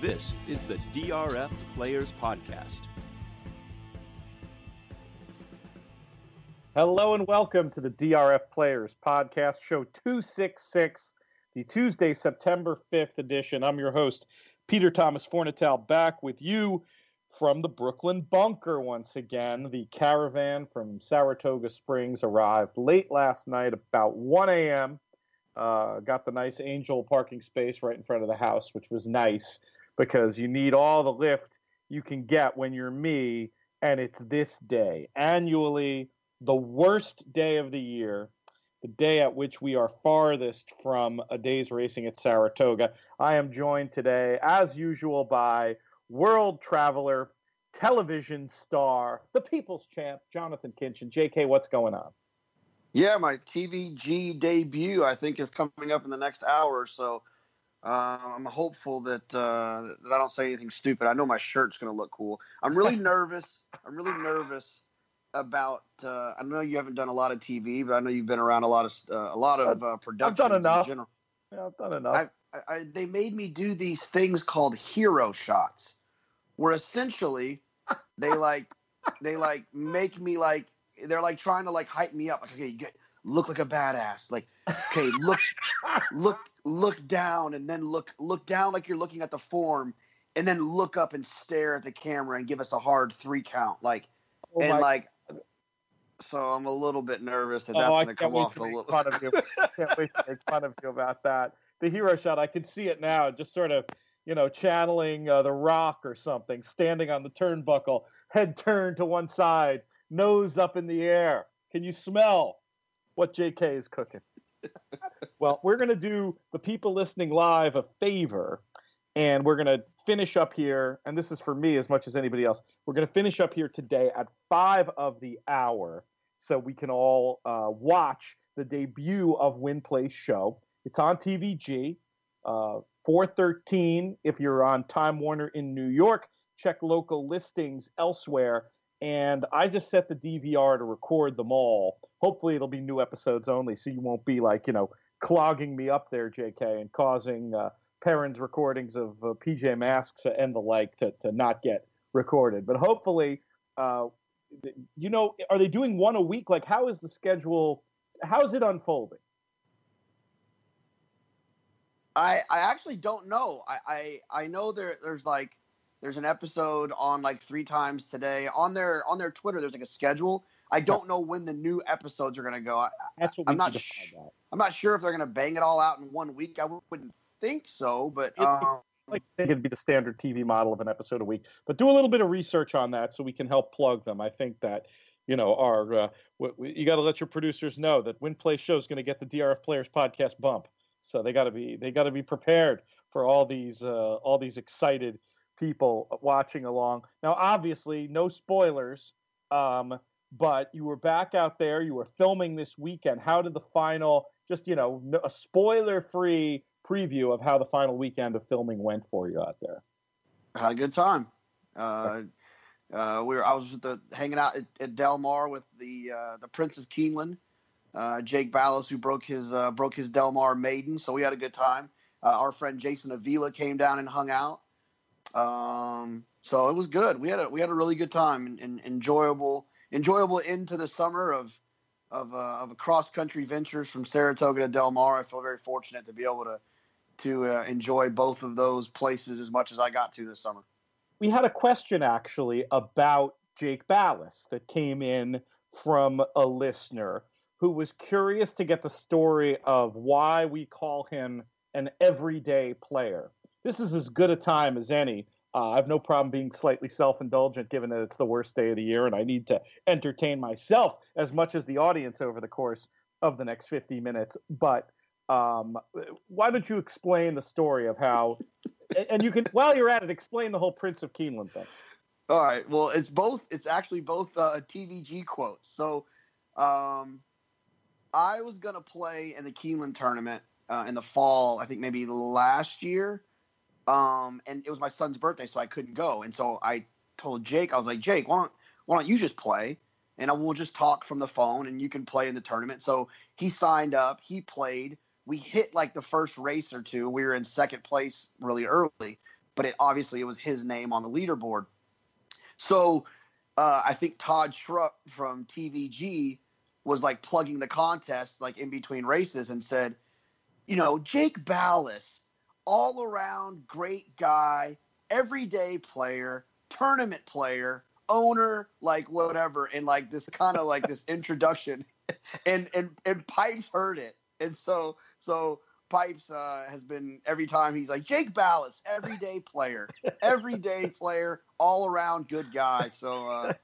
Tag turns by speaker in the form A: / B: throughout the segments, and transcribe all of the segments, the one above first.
A: This is the DRF Players Podcast.
B: Hello and welcome to the DRF Players Podcast, show 266, the Tuesday, September 5th edition. I'm your host, Peter Thomas Fornitel, back with you from the Brooklyn bunker once again. The caravan from Saratoga Springs arrived late last night, about 1 a.m. Got the nice Angel parking space right in front of the house, which was nice because you need all the lift you can get when you're me, and it's this day. Annually, the worst day of the year, the day at which we are farthest from a day's racing at Saratoga. I am joined today, as usual, by world traveler, television star, the people's champ, Jonathan Kinchin. JK, what's going on?
C: Yeah, my TVG debut, I think, is coming up in the next hour or so. I'm hopeful that I don't say anything stupid. I know my shirt's going to look cool. I'm really nervous. About. I know you haven't done a lot of TV, but I know you've been around a lot of productions.
B: I've done enough.
C: In general.
B: Yeah, I've done enough.
C: They made me do these things called hero shots, where essentially they make me like they're like trying to like hype me up. Like, okay, look like a badass. Like, okay, look down and then look down like you're looking at the form, and then look up and stare at the camera and give us a hard 3 count. Like, so I'm a little bit nervous that that's going to come off a little.
B: I can't wait to make fun of you about that. The hero shot, I can see it now, just sort of, channeling The Rock or something, standing on the turnbuckle, head turned to one side, nose up in the air. Can you smell what JK is cooking? Well, we're going to do the people listening live a favor, and we're going to finish up here, and this is for me as much as anybody else. We're going to finish up here today at 5 of the hour so we can all watch the debut of Win Play Show. It's on TVG, 4:13 if you're on Time Warner in New York. Check local listings elsewhere. And I just set the DVR to record them all. Hopefully it'll be new episodes only, so you won't be clogging me up there, JK, and causing Perrin's recordings of PJ Masks and the like to not get recorded. But hopefully, are they doing one a week? Like, how is the schedule? How is it unfolding?
C: I actually don't know. I know there's an episode on like 3 times today on their Twitter. There's like a schedule. I don't know when the new episodes are going to go.
B: That's what
C: I'm not sure if they're going to bang it all out in 1 week. I wouldn't think so, but
B: I think it'd be the standard TV model of an episode a week. But do a little bit of research on that so we can help plug them. I think that you got to let your producers know that Win Play Show is going to get the DRF Players Podcast bump. So they got to be prepared for all these excited people watching along. Now, obviously, no spoilers, but you were back out there. You were filming this weekend. How did the final, a spoiler-free preview of how the final weekend of filming went for you out there?
C: I had a good time. I was hanging out at Del Mar with the Prince of Keeneland, Jake Ballas, who broke his Del Mar maiden. So we had a good time. Our friend Jason Avila came down and hung out. So it was good. We had a really good time and enjoyable into the summer of cross country ventures from Saratoga to Del Mar. I feel very fortunate to be able to enjoy both of those places as much as I got to this summer.
B: We had a question actually about Jake Ballas that came in from a listener who was curious to get the story of why we call him an everyday player. This is as good a time as any. I have no problem being slightly self-indulgent given that it's the worst day of the year and I need to entertain myself as much as the audience over the course of the next 50 minutes. But why don't you explain the story of how, and you can, while you're at it, explain the whole Prince of Keeneland thing.
C: All right. Well, it's actually both TVG quotes. So I was going to play in the Keeneland tournament in the fall, I think maybe last year. And it was my son's birthday, so I couldn't go. And so I told Jake, I was like, Jake, why don't you just play? And we'll just talk from the phone, and you can play in the tournament. So he signed up. He played. We hit like the first race or two. We were in second place really early. but it was his name on the leaderboard. So I think Todd Schrupp from TVG was like plugging the contest like in between races and said, Jake Ballas, all around great guy, everyday player, tournament player, owner, like whatever, and like this kind of like this introduction, and Pipes heard it, and so Pipes has been, every time he's like, Jake Ballas, everyday player, all around good guy. So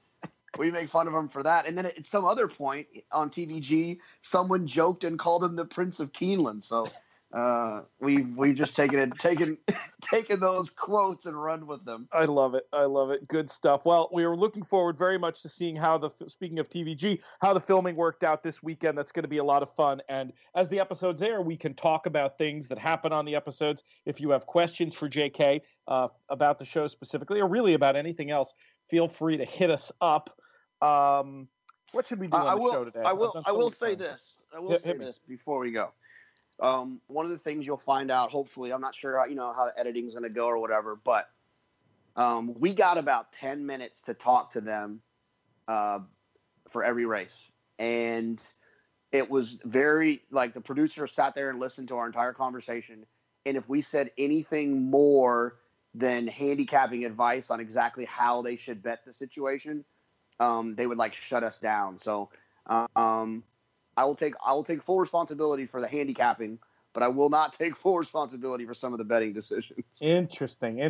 C: we make fun of him for that. And then at some other point on TVG, someone joked and called him the Prince of Keeneland. So we've just taken those quotes and run with them.
B: I love it. Good stuff. Well, we are looking forward very much to seeing speaking of TVG, how the filming worked out this weekend. That's going to be a lot of fun. And as the episodes air, we can talk about things that happen on the episodes. If you have questions for JK about the show specifically, or really about anything else, feel free to hit us up. What should we do on the show today?
C: I will say this before we go. One of the things you'll find out, hopefully, I'm not sure how the editing's going to go or whatever, but we got about 10 minutes to talk to them for every race. And it was very, like, the producer sat there and listened to our entire conversation. And if we said anything more than handicapping advice on exactly how they should bet the situation, they would like shut us down. So I will take full responsibility for the handicapping, but I will not take full responsibility for some of the betting decisions.
B: Interesting.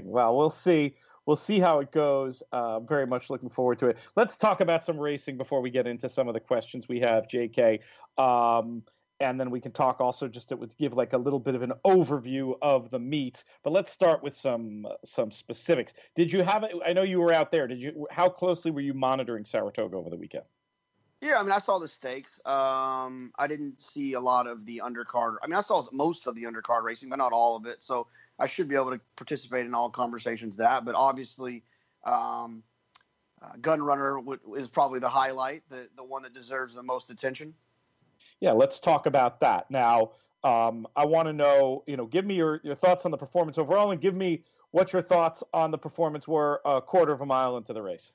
B: Well, we'll see. We'll see how it goes. Very much looking forward to it. Let's talk about some racing before we get into some of the questions we have, JK. And then we can talk also, just it would give like a little bit of an overview of the meet. But let's start with some specifics. Did you have it? I know you were out there. How closely were you monitoring Saratoga over the weekend?
C: Yeah, I mean, I saw the stakes. I didn't see a lot of the undercard. I mean, I saw most of the undercard racing, but not all of it. So I should be able to participate in all conversations that. But obviously, Gun Runner is probably the highlight, the one that deserves the most attention.
B: Yeah, let's talk about that. Now, I want to know, give me your thoughts on the performance overall, and give me what your thoughts on the performance were a quarter of a mile into the race.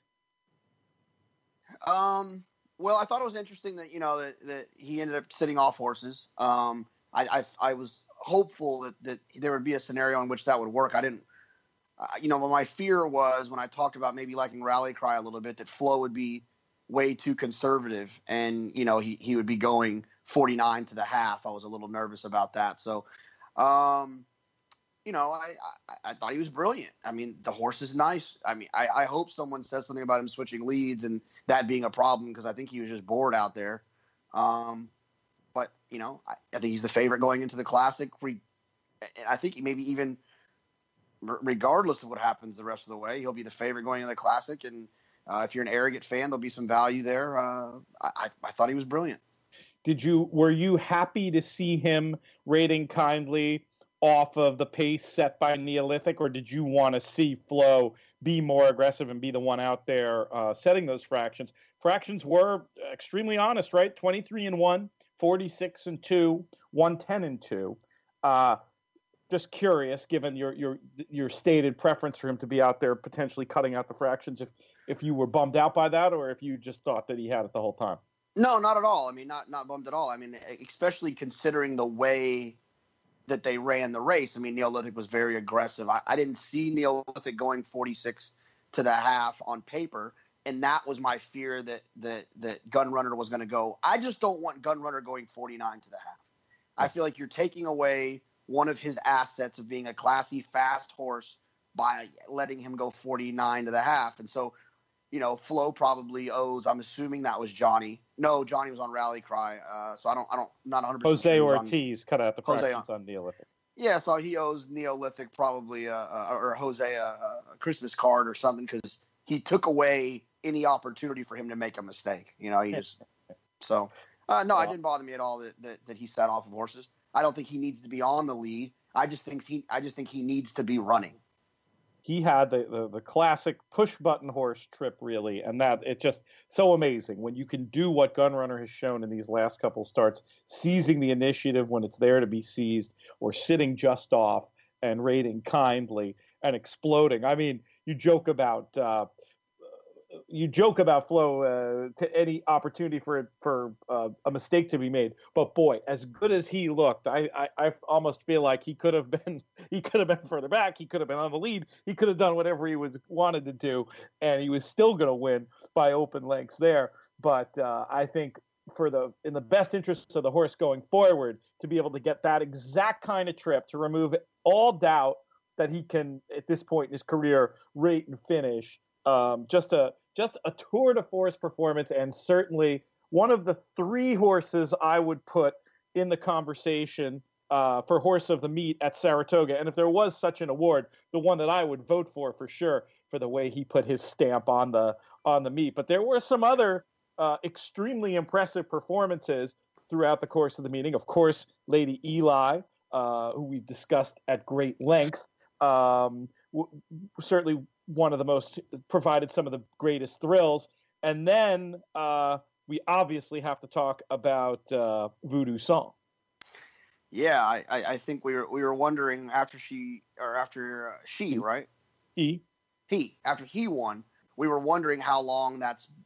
C: Well, I thought it was interesting that, that he ended up sitting off horses. I was hopeful that there would be a scenario in which that would work. I didn't, my fear was when I talked about maybe liking Rally Cry a little bit, that Flo would be way too conservative and, he would be going 49 to the half. I was a little nervous about that. So, I thought he was brilliant. I mean, the horse is nice. I mean, I hope someone says something about him switching leads and that being a problem, because I think he was just bored out there. But, I think he's the favorite going into the Classic. I think maybe even regardless of what happens the rest of the way, he'll be the favorite going into the Classic. And if you're an arrogant fan, there'll be some value there. I thought he was brilliant.
B: Were you happy to see him rating kindly off of the pace set by Neolithic, or did you want to see Flo be more aggressive and be the one out there setting those fractions? Fractions were extremely honest, right? 23-1, 46-2, 110-2. Just curious, given your stated preference for him to be out there potentially cutting out the fractions, if you were bummed out by that, or if you just thought that he had it the whole time.
C: No, not at all. I mean, not bummed at all. I mean, especially considering the way that they ran the race. I mean, Neolithic was very aggressive. I didn't see Neolithic going 46 to the half on paper, and that was my fear that Gun Runner was going to go. I just don't want Gun Runner going 49 to the half. I feel like you're taking away one of his assets of being a classy, fast horse by letting him go 49 to the half. And so, Flo probably owes, I'm assuming that was Johnny. No, Johnny was on Rally Cry. So not 100%
B: Jose Ortiz cut out the fractions on Neolithic.
C: Yeah, so he owes Neolithic probably or Jose a Christmas card or something, because he took away any opportunity for him to make a mistake. He just so no, it didn't bother me at all that he sat off of horses. I don't think he needs to be on the lead. I just think he needs to be running.
B: He had the classic push button horse trip, really, and that it's just so amazing when you can do what Gun Runner has shown in these last couple starts, seizing the initiative when it's there to be seized, or sitting just off and rating kindly and exploding. I mean, you joke about Flo to any opportunity for a mistake to be made. But boy, as good as he looked, I almost feel like he could have been further back. He could have been on the lead. He could have done whatever he wanted to do, and he was still going to win by open lengths there. But I think in the best interests of the horse going forward, to be able to get that exact kind of trip to remove all doubt that he can at this point in his career rate and finish. Just a tour de force performance, and certainly one of the three horses I would put in the conversation for horse of the meet at Saratoga. And if there was such an award, the one that I would vote for sure, for the way he put his stamp on the meet. But there were some other extremely impressive performances throughout the course of the meeting. Of course, Lady Eli, who we've discussed at great length, certainly one of the most, provided some of the greatest thrills. And then we obviously have to talk about Voodoo Song.
C: Yeah, I think we were wondering after he won, we were wondering how long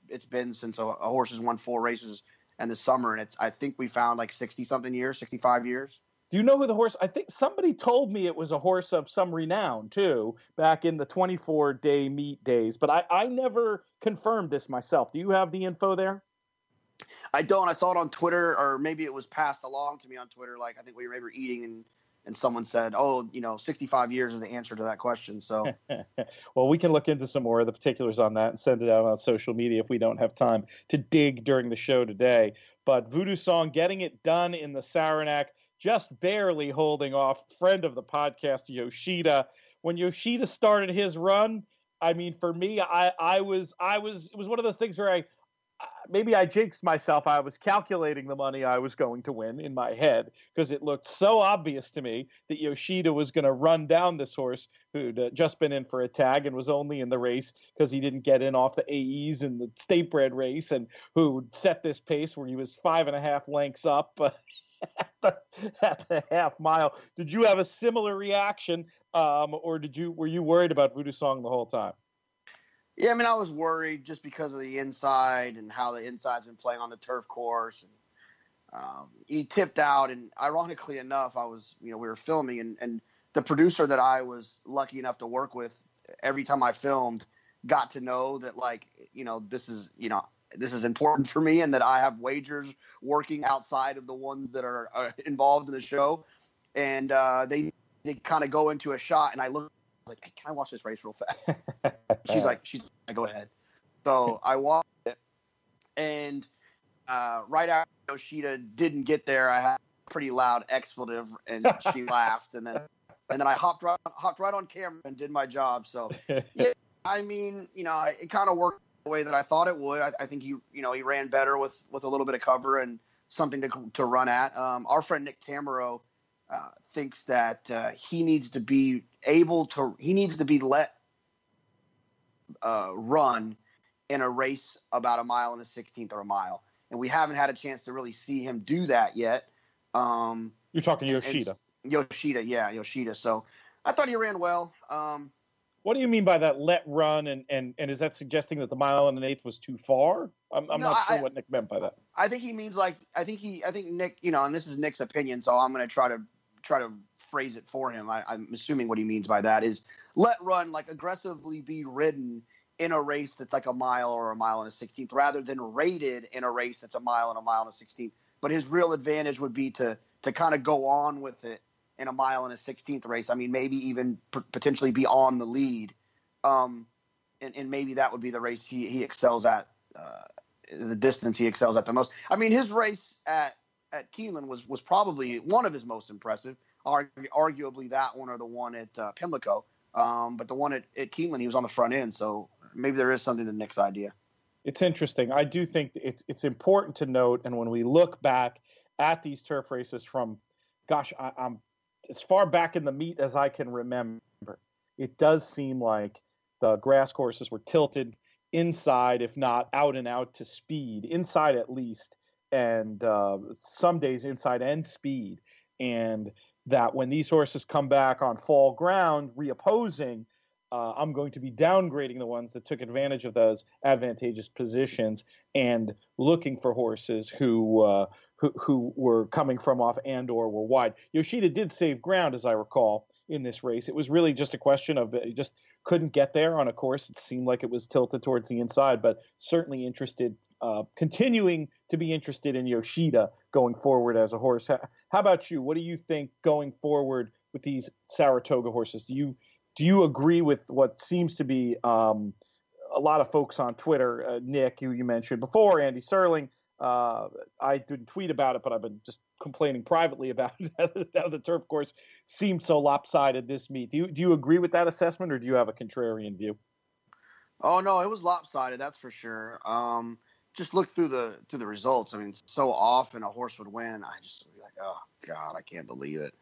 C: it's been since a horse has won 4 races in the summer, and I think we found like 60-something years, 65 years.
B: Do you know who the horse? I think somebody told me it was a horse of some renown too, back in the 24-day meet days, but I never confirmed this myself. Do you have the info there?
C: I don't. I saw it on Twitter, or maybe it was passed along to me on Twitter. Like, I think we were eating and someone said, 65 years is the answer to that question. So,
B: well, we can look into some more of the particulars on that and send it out on social media if we don't have time to dig during the show today. But Voodoo Song getting it done in the Saranac, just barely holding off friend of the podcast, Yoshida. When Yoshida started his run, I mean, for me, it was one of those things where maybe I jinxed myself. I was calculating the money I was going to win in my head, because it looked so obvious to me that Yoshida was going to run down this horse who'd just been in for a tag and was only in the race because he didn't get in off the AEs in the state bred race, and who set this pace where he was 5.5 lengths up at the half mile. Did you have a similar reaction, or were you worried about Voodoo Song the whole time?
C: Yeah, I mean, I was worried just because of the inside and how the inside's been playing on the turf course. And he tipped out, and ironically enough, we were filming, and the producer that I was lucky enough to work with, every time I filmed, got to know that, this is important for me, and that I have wagers working outside of the ones that are involved in the show. And they kind of go into a shot, and I look like, hey, can I watch this race real fast? She's like, go ahead. So I watched it, and right after Yoshida didn't get there, I had a pretty loud expletive, and she laughed, and then I hopped right on camera and did my job. So yeah, I mean, it kind of worked the way that I thought it would. I think he ran better with a little bit of cover and something to run at. Our friend Nick Tamaro thinks that he needs to be let run in a race about 1 1/16 or a mile, and we haven't had a chance to really see him do that yet.
B: You're talking Yoshida.
C: Yoshida. So I thought he ran well.
B: What do you mean by that let run, and is that suggesting that the 1 1/8 was too far? I'm not sure what Nick meant by that.
C: I think he means I think Nick, and this is Nick's opinion, so I'm going to try to phrase it for him. I'm assuming what he means by that is let run, like aggressively be ridden in a race that's like 1 mile or 1 1/16, rather than rated in a race that's 1 mile and 1 1/16. But his real advantage would be to kind of go on with it in 1 1/16 race. I mean, maybe even potentially be on the lead. And maybe that would be the race he excels at, the distance he excels at the most. I mean, his race at Keeneland was probably one of his most impressive. Arguably that one or the one at Pimlico. But the one at Keeneland, he was on the front end. So maybe there is something to Nick's idea.
B: It's interesting. I do think it's important to note, and when we look back at these turf races from, I'm as far back in the meet as I can remember, it does seem like the grass courses were tilted inside, if not out and out to speed, inside at least, and some days inside and speed. and that when these horses come back on fall ground, reopposing, I'm going to be downgrading the ones that took advantage of those advantageous positions and looking for horses who were coming from off and or were wide. Yoshida did save ground, as I recall, in this race. It was really just a question of he just couldn't get there on a course. It seemed like it was tilted towards the inside, but certainly interested, continuing to be interested in Yoshida going forward as a horse. How about you? What do you think going forward with these Saratoga horses? Do you agree with what seems to be a lot of folks on Twitter, Nick, who you mentioned before, Andy Serling? I didn't tweet about it, but I've been just complaining privately about how the turf course seemed so lopsided this meet. Do you agree with that assessment, or do you have a contrarian view?
C: Oh no, it was lopsided, that's for sure. Just look through the results. I mean, so often a horse would win, and I just would be like, oh God, I can't believe it.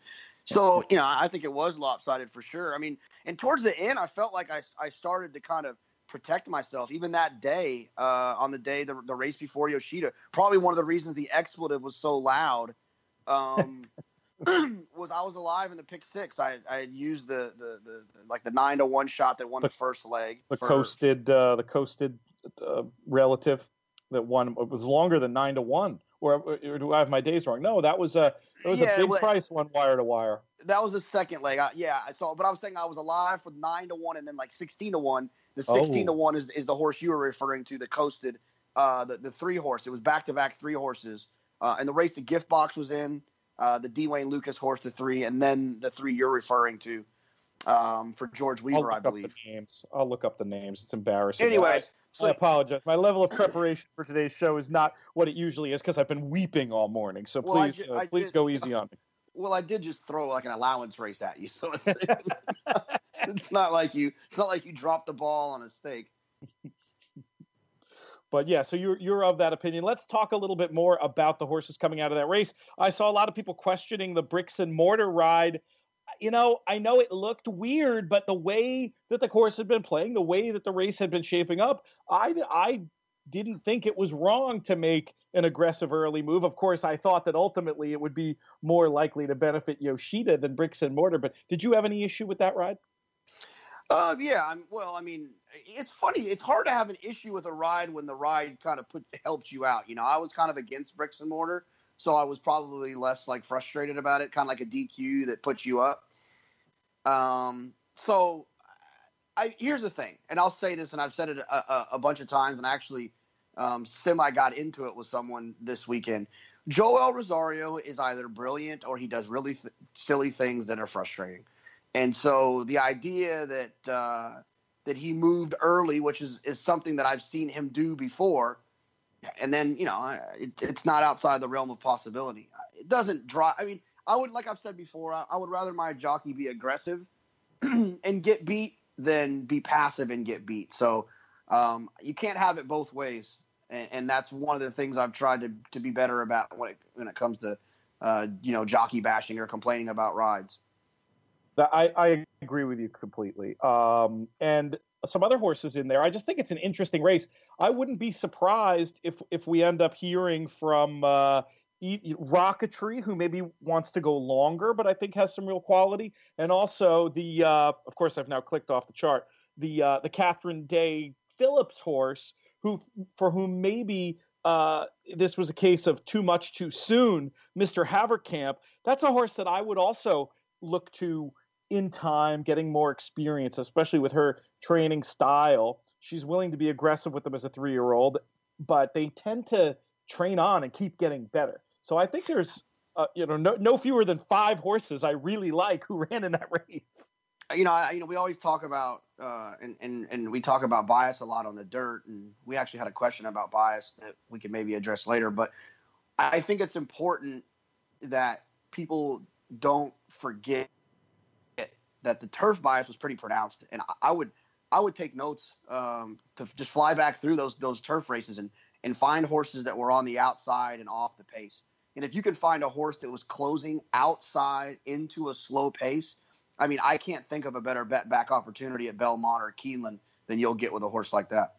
C: So, I think it was lopsided for sure. I mean, and towards the end, I felt like I started to kind of protect myself. Even that day, on the day, the race before Yoshida, probably one of the reasons the expletive was so loud was I was alive in the pick six. I had used the 9-1 shot that won the first leg.
B: The coasted relative that won. It was longer than 9-1. Or do I have my days wrong? No, that was a big price one wire to wire.
C: That was the second leg. But I was saying I was alive for 9-1 and then like 16-1. The 16-1 is the horse you were referring to, the coasted, the 3 horse. It was back-to-back 3 horses. And the race the gift box was in, the D. Wayne Lucas horse, the 3, and then the 3 you're referring to for George Weaver, I believe.
B: I'll look up the names. It's embarrassing.
C: Anyways.
B: I apologize. My level of preparation for today's show is not what it usually is because I've been weeping all morning. So please go easy on me.
C: Well, I did just throw like an allowance race at you, so it's not like you dropped the ball on a stake.
B: But yeah, so you're of that opinion. Let's talk a little bit more about the horses coming out of that race. I saw a lot of people questioning the bricks and mortar ride. I know it looked weird, but the way that the course had been playing, the way that the race had been shaping up, I didn't think it was wrong to make an aggressive early move. Of course, I thought that ultimately it would be more likely to benefit Yoshida than bricks and mortar. But did you have any issue with that ride?
C: Yeah. It's funny. It's hard to have an issue with a ride when the ride kind of helped you out. I was kind of against bricks and mortar, so I was probably less like frustrated about it, kind of like a DQ that puts you up. Here's the thing, and I'll say this, and I've said it a bunch of times, and I actually semi got into it with someone this weekend. Joel Rosario is either brilliant or he does really silly things that are frustrating. And so the idea that he moved early, which is something that I've seen him do before, and then, it's not outside the realm of possibility. It doesn't draw. I mean, like I've said before, I would rather my jockey be aggressive and get beat than be passive and get beat. So you can't have it both ways. And that's one of the things I've tried to be better about when it comes to, jockey bashing or complaining about rides.
B: I agree with you completely. And some other horses in there. I just think it's an interesting race. I wouldn't be surprised if we end up hearing from Rocketry, who maybe wants to go longer, but I think has some real quality. And also of course, I've now clicked off the chart, the Catherine Day Phillips horse, for whom maybe this was a case of too much too soon, Mr. Haverkamp. That's a horse that I would also look to in time, getting more experience, especially with her training style. She's willing to be aggressive with them as a 3-year-old, but they tend to train on and keep getting better. So I think there's, no fewer than 5 horses I really like who ran in that race.
C: We always talk about, and we talk about bias a lot on the dirt, and we actually had a question about bias that we can maybe address later. But I think it's important that people don't forget that the turf bias was pretty pronounced, and I would take notes to just fly back through those turf races and find horses that were on the outside and off the pace. And if you could find a horse that was closing outside into a slow pace, I mean, I can't think of a better bet back opportunity at Belmont or Keeneland than you'll get with a horse like that.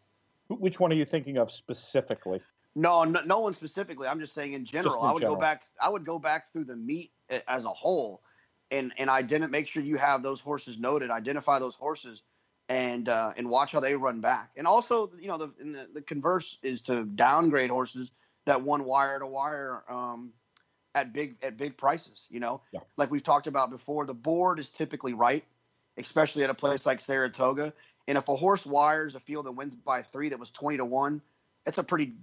B: Which one are you thinking of specifically?
C: No one specifically. I'm just saying in general.
B: Just in general.
C: I would go back through the meet as a whole, and I didn't make sure you have those horses noted. Identify those horses, and watch how they run back. And also, the converse is to downgrade horses that won wire to wire at big prices. Like we've talked about before, the board is typically right, especially at a place like Saratoga. And if a horse wires a field and wins by 3 that was 20-1. It's a pretty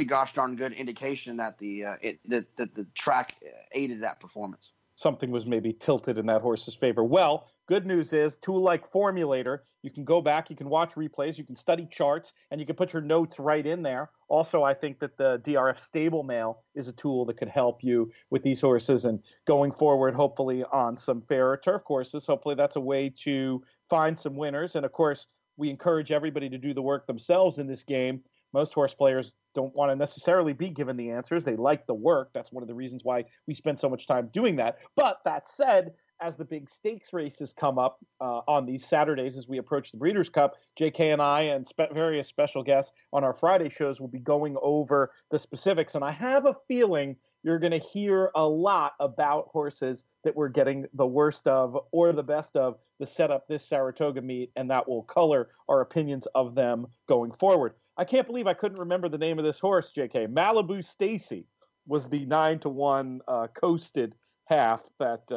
C: gosh darn good indication that the track aided that performance.
B: Something was maybe tilted in that horse's favor. Well, good news is, tool like Formulator, you can go back, you can watch replays, you can study charts, and you can put your notes right in there. Also, I think that the DRF Stable Mail is a tool that could help you with these horses. And going forward, hopefully on some fairer turf courses, hopefully that's a way to find some winners. And of course, we encourage everybody to do the work themselves in this game. Most horse players don't want to necessarily be given the answers. They like the work. That's one of the reasons why we spend so much time doing that. But that said, as the big stakes races come up on these Saturdays as we approach the Breeders' Cup, JK and I and various special guests on our Friday shows will be going over the specifics. And I have a feeling you're going to hear a lot about horses that we're getting the worst of or the best of the setup this Saratoga meet, and that will color our opinions of them going forward. I can't believe I couldn't remember the name of this horse, JK. Malibu Stacy was the 9-1 coasted half that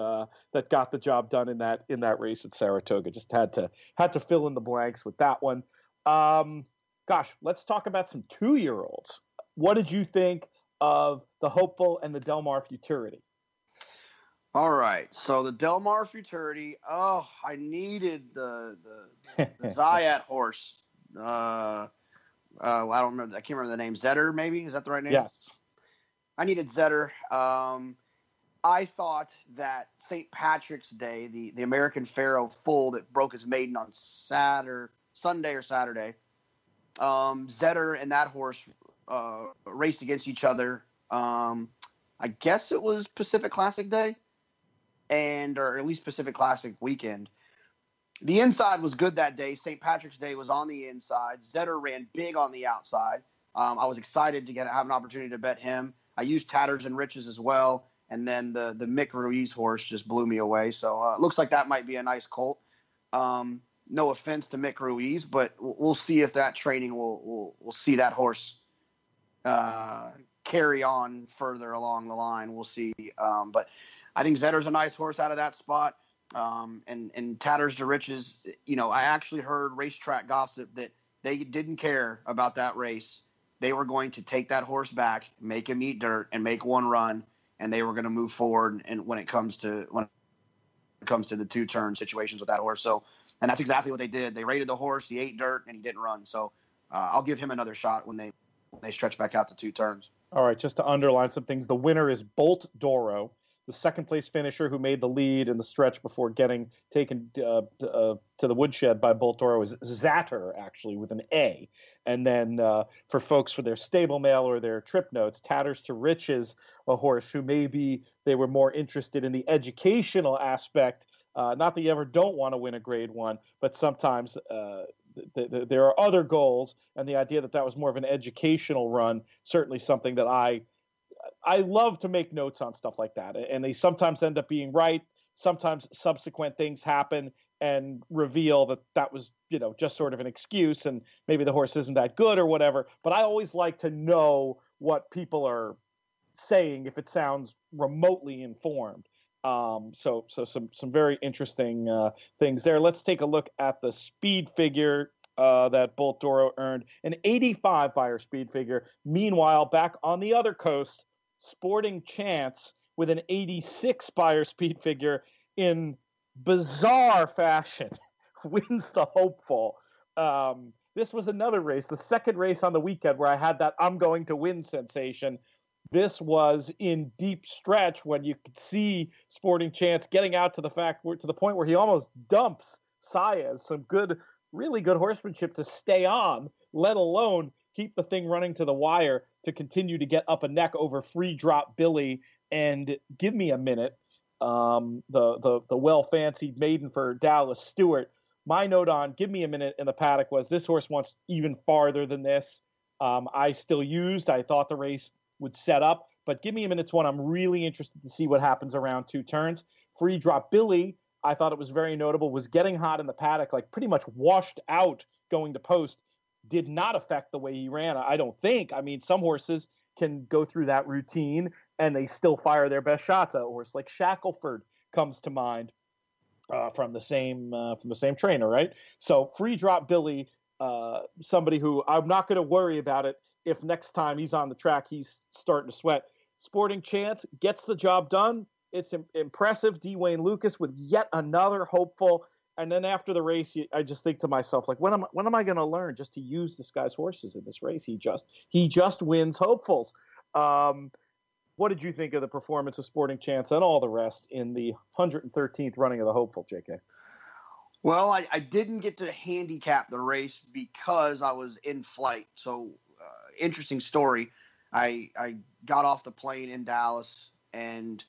B: got the job done in that race at Saratoga. Just had to fill in the blanks with that one. Gosh, let's talk about some 2-year-olds. What did you think of the Hopeful and the Del Mar Futurity?
C: All right, so the Del Mar Futurity. Oh, I needed the Zayat horse. I don't remember. I can't remember the name. Zetter, maybe? Is that the right name?
B: Yes.
C: I needed Zetter. I thought that St. Patrick's Day, the American Pharaoh foal that broke his maiden on Sunday or Saturday, Zetter and that horse raced against each other. I guess it was Pacific Classic Day, or at least Pacific Classic weekend. The inside was good that day. St. Patrick's Day was on the inside. Zetter ran big on the outside. I was excited to have an opportunity to bet him. I used Tatters and Riches as well. And then the Mick Ruiz horse just blew me away. So it looks like that might be a nice colt. No offense to Mick Ruiz, but we'll see if that training will see that horse carry on further along the line. We'll see. But I think Zetter's a nice horse out of that spot. And Tatters to Riches, I actually heard racetrack gossip that they didn't care about that race. They were going to take that horse back, make him eat dirt, and make one run, and they were going to move forward. And when it comes to the 2-turn situations with that horse, and that's exactly what they did. They rated the horse, he ate dirt, and he didn't run. So I'll give him another shot when they stretch back out to 2 turns. All
B: right, just to underline some things, the winner is Bolt Doro. The second-place finisher who made the lead in the stretch before getting taken to the woodshed by Bolt Doro is Zatter, actually, with an A. And then for folks for their stable mail or their trip notes, Tatters to Riches, a horse who maybe they were more interested in the educational aspect. Not that you ever don't want to win a Grade 1, but sometimes there are other goals, and the idea that was more of an educational run, certainly something that I love to make notes on stuff like that, and they sometimes end up being right. Sometimes subsequent things happen and reveal that was, just sort of an excuse, and maybe the horse isn't that good or whatever. But I always like to know what people are saying if it sounds remotely informed. So some very interesting things there. Let's take a look at the speed figure that Bolt Doro earned, an 85 Beyer speed figure. Meanwhile, back on the other coast, Sporting Chance with an 86 Beyer speed figure in bizarre fashion wins the Hopeful. This was another race, the second race on the weekend where I had that I'm going to win sensation. This was in deep stretch when you could see Sporting Chance getting out to the point where he almost dumps Saez. Some really good horsemanship to stay on, let alone keep the thing running to the wire to continue to get up a neck over Free Drop Billy and Give Me a Minute, the well-fancied maiden for Dallas Stewart. My note on Give Me a Minute in the paddock was this horse wants even farther than this. I thought the race would set up, but give me a minutes one. I'm really interested to see what happens around 2 turns. Free Drop Billy, I thought it was very notable, was getting hot in the paddock, like pretty much washed out going to post. Did not affect the way he ran, I don't think. I mean, some horses can go through that routine and they still fire their best shots. A horse like Shackelford comes to mind from the same trainer, right? So Free Drop Billy, somebody who I'm not going to worry about it if next time he's on the track he's starting to sweat. Sporting Chance gets the job done. It's impressive. D. Wayne Lucas with yet another hopeful. And then after the race, I just think to myself, like, when am I going to learn just to use this guy's horses in this race? He just wins hopefuls. What did you think of the performance of Sporting Chance and all the rest in the 113th running of the Hopeful, JK?
C: Well, I didn't get to handicap the race because I was in flight. So, interesting story. I got off the plane in Dallas and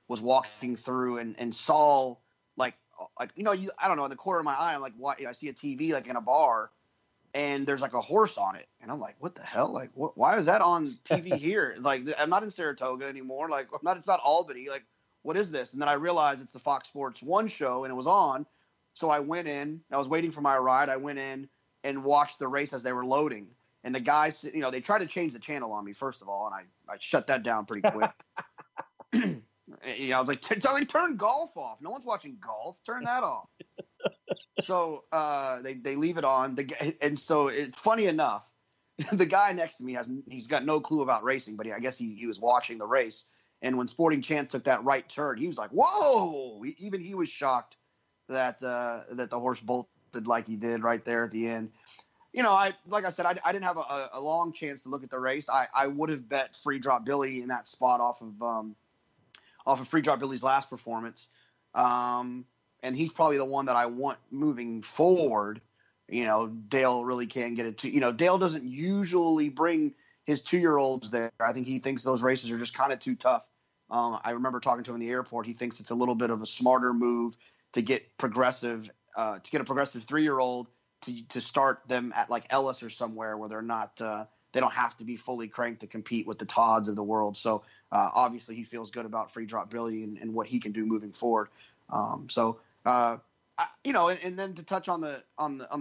C: was walking through and saw like I don't know, in the corner of my eye, I'm like, why? I see a TV like in a bar, and there's like a horse on it, and I'm like, what the hell? Like, why is that on TV here? Like, I'm not in Saratoga anymore. Like, it's not Albany. Like, what is this? And then I realized it's the Fox Sports 1 show, and it was on. So I went in. I was waiting for my ride. I went in and watched the race as they were loading. And the guys, they tried to change the channel on me, first of all, and I shut that down pretty quick. I was like, turn golf off. No one's watching golf. Turn that off. So they leave it on. And so it's funny enough, the guy next to me he's got no clue about racing, but I guess he was watching the race. And when Sporting Chance took that right turn, he was like, whoa! Even he was shocked that the horse bolted like he did right there at the end. Like I said, I didn't have a long chance to look at the race. I would have bet Free Drop Billy in that spot off of Free Drop Billy's last performance. And he's probably the one that I want moving forward. Dale really can't get it to, Dale doesn't usually bring his 2-year-olds there. I think he thinks those races are just kind of too tough. I remember talking to him in the airport. He thinks it's a little bit of a smarter move to get a progressive 3-year-old to start them at like Ellis or somewhere where they're not, they don't have to be fully cranked to compete with the Todds of the world. So obviously he feels good about Free Drop Billy and what he can do moving forward. And then to touch on the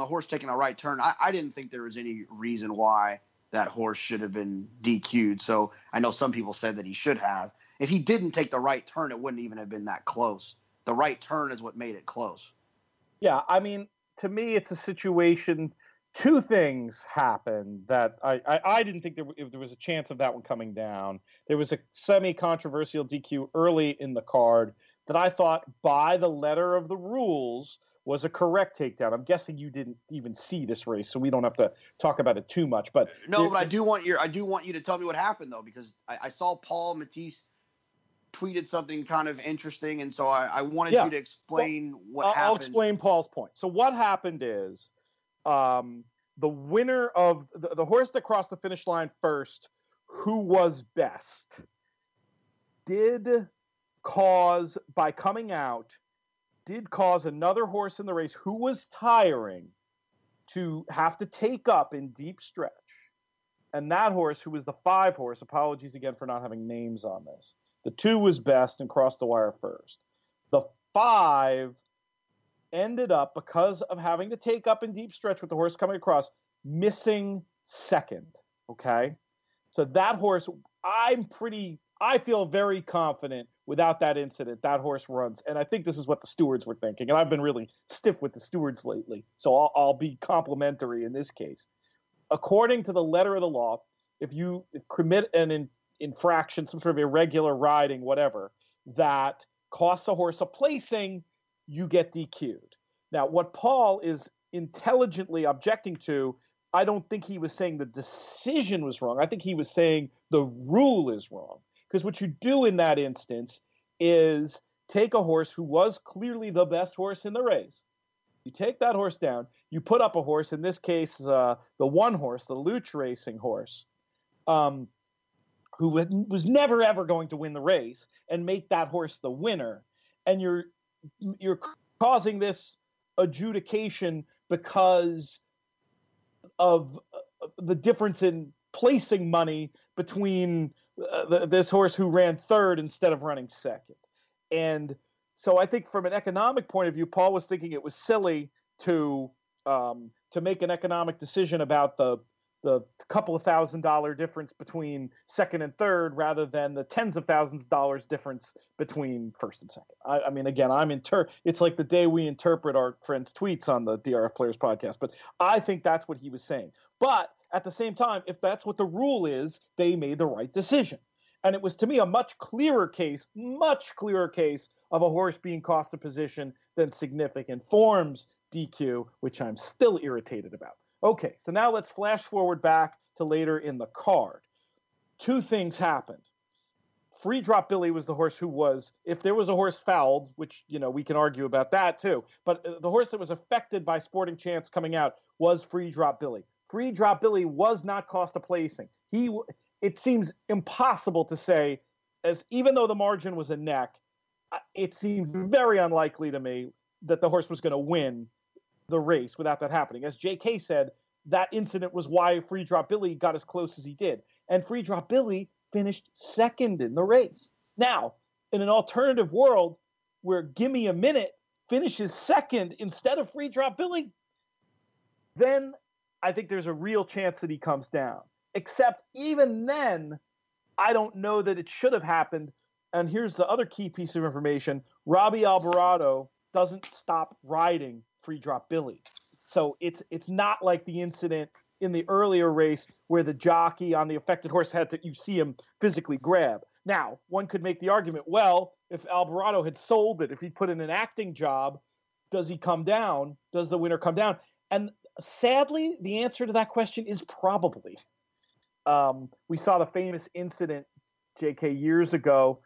C: horse taking a right turn, I didn't think there was any reason why that horse should have been DQ'd. So I know some people said that he should have. If he didn't take the right turn, it wouldn't even have been that close. The right turn is what made it close.
B: Yeah, I mean, to me, it's a situation. 2 things happened that I didn't think there was a chance of that one coming down. There was a semi-controversial DQ early in the card that I thought, by the letter of the rules, was a correct takedown. I'm guessing you didn't even see this race, so we don't have to talk about it too much. But
C: but I do want you to tell me what happened though, because I saw Paul Matisse tweeted something kind of interesting, and so I wanted you to explain what happened.
B: I'll explain Paul's point. So what happened is the winner of the horse that crossed the finish line first, who was best, did cause another horse in the race who was tiring to have to take up in deep stretch. And that horse, who was the 5 horse, apologies again for not having names on this, the 2 was best and crossed the wire first. The 5 ended up, because of having to take up in deep stretch with the horse coming across, missing second. Okay? So that horse, I feel very confident without that incident, that horse runs. And I think this is what the stewards were thinking. And I've been really stiff with the stewards lately, so I'll be complimentary in this case. According to the letter of the law, if you commit an infraction, some sort of irregular riding, whatever, that costs a horse a placing, you get DQ'd. Now, what Paul is intelligently objecting to, I don't think he was saying the decision was wrong. I think he was saying the rule is wrong. Because what you do in that instance is take a horse who was clearly the best horse in the race. You take that horse down. You put up a horse, in this case, the 1 horse, the Luch Racing horse, who was never, ever going to win the race, and make that horse the winner. And you're causing this adjudication because of the difference in placing money between this horse who ran third instead of running second. And so I think from an economic point of view, Paul was thinking it was silly to make an economic decision about the couple of $1,000 difference between second and third rather than the tens of thousands of dollars difference between first and second. I mean, again, it's like the day we interpret our friends' tweets on the DRF Players podcast, but I think that's what he was saying. But at the same time, if that's what the rule is, they made the right decision. And it was, to me, a much clearer case of a horse being cost of position than significant forms DQ, which I'm still irritated about. Okay, so now let's flash forward back to later in the card. Two things happened. Free Drop Billy was the horse who was, if there was a horse fouled, which, we can argue about that too, but the horse that was affected by Sporting Chance coming out was Free Drop Billy. Free Drop Billy was not cost of placing. It seems impossible to say, even though the margin was a neck, it seemed very unlikely to me that the horse was going to win the race without that happening. As JK said, that incident was why Free Drop Billy got as close as he did. And Free Drop Billy finished second in the race. Now, in an alternative world where Gimme a Minute finishes second instead of Free Drop Billy, then I think there's a real chance that he comes down. Except even then, I don't know that it should have happened. And here's the other key piece of information. Robbie Alvarado doesn't stop riding Free Drop Billy. So it's not like the incident in the earlier race where the jockey on the affected horse you see him physically grab. Now, one could make the argument, well, if Alvarado had sold it, if he put in an acting job, does he come down? Does the winner come down? And sadly, the answer to that question is probably. We saw the famous incident, JK, years ago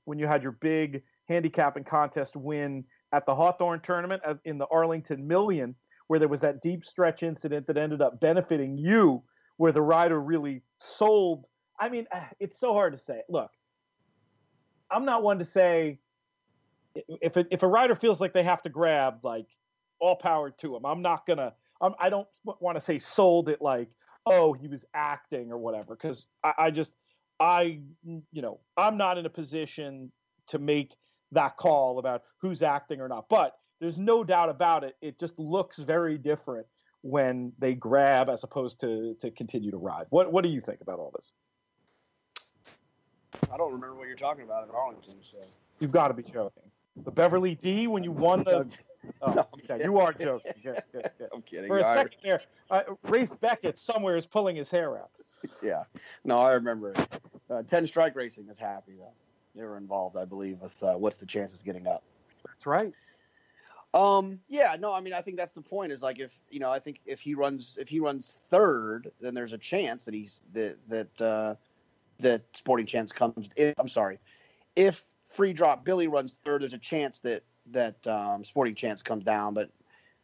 B: when you had your big handicapping contest win at the Hawthorne tournament in the Arlington Million, where there was that deep stretch incident that ended up benefiting you, where the rider really sold. I mean, it's so hard to say. Look, I'm not one to say if a rider feels like they have to grab, like, all power to him. I don't want to say sold it like, oh, he was acting or whatever, because I'm not in a position to make that call about who's acting or not. But there's no doubt about it. It just looks very different when they grab as opposed to continue to ride. What do you think about all this?
C: I don't remember what you're talking about at Arlington. So
B: You've got to be joking. The Beverly D when you won the. Oh,
C: No,
B: okay, you are joking. Good.
C: I'm kidding.
B: For a second there, Rafe Beckett somewhere is pulling his hair out.
C: Yeah. No, I remember. 10 Strike Racing is happy though. They were involved, I believe, with what's the chances of getting up.
B: That's right.
C: Yeah, no, I mean, I think that's the point. Is like I think if he runs third, then there's a chance that that Sporting Chance comes. If Free Drop Billy runs third, there's a chance that Sporting Chance comes down. But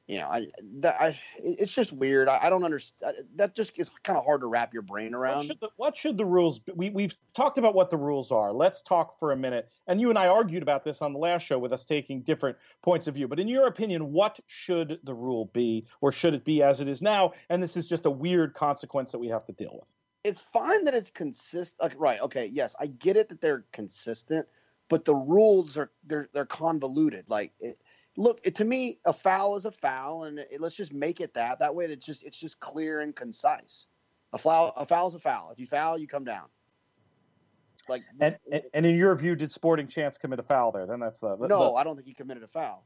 C: it's just weird. I don't understand. That just is kind of hard to wrap your brain around.
B: What should the rules be? We've talked about what the rules are. Let's talk for a minute. And you and I argued about this on the last show with us taking different points of view. But in your opinion, what should the rule be? Or should it be as it is now? And this is just a weird consequence that we have to deal with.
C: It's fine that it's consistent. Right. Okay. Yes. I get it that they're consistent, but the rules they're convoluted. Like look, to me, a foul is a foul, and let's just make it that. That way, it's just clear and concise. A foul is a foul. If you foul, you come down. Like,
B: and in your view, did Sporting Chance commit a foul there? Then that's
C: no. I don't think he committed a foul.